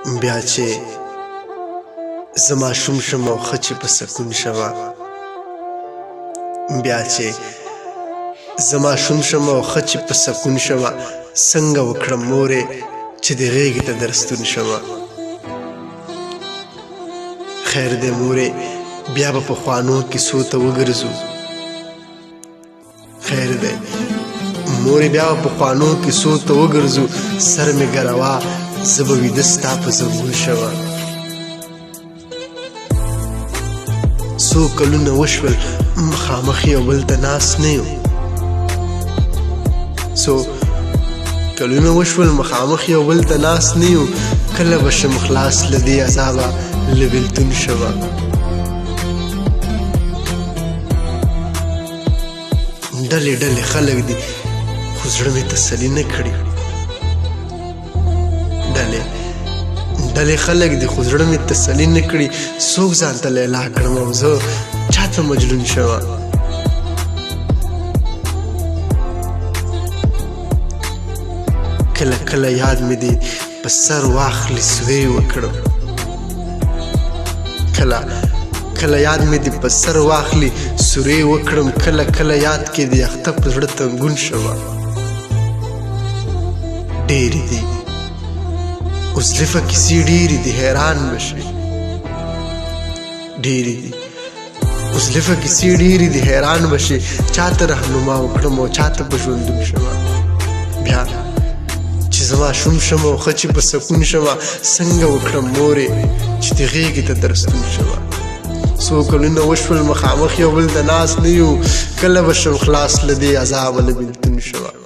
بیا چې زما شوم شم او ښه چې په سکون شوه بیا چې زما شوم شم او ښه چې په سکون شوه څنګه وکړم مورې چې د غېږې ته درستون شوه خیر دی مورې بیا به پخوانو کیسو ته وګرځو خیر دی مورې بیا به پخوانو کیسو ته وګرځو سر مې ګروا زه به ویده ستا په زنګون شوه څو کلونه وشول مخامخ یو بل ته ناست نه یو څو کلونه وشول مخامخ یو بل ته ناست نه یو کله به شم خلاص له دې عذابه له بېلتون شوه ډلې ډلې خلک دي خو زړه مې تسلي نه کړي ډلې خلک دي خو زړه مې تسلي نه کړي څوک ځان ته لیلا کړم او زه چاته مجنون شوه کله کله یاد مې دی په سر واخلي سوی وکړم کله یاد مې دی په سر واخلي سورې وکړم کله کله یاد کې دی اخته په زړه تنګون شوه ډېرې دي اوزلفه کیسې ډېرې دي حیران بشي ډېرې دي اوزلفه کیسې ډېرې دي حیران بشي چاته رهنما وکړم او چاته په ژوندون شوه بیا چې زما شوم شم او ښه چې په سکون شوه څنګه وکړم مورې چې د غېږې ته درستون شوه څو کلونه وشول مخامخ یو بل ته ناست نه یو کله به شم خلاص له دې عذابه له بېلتون شوه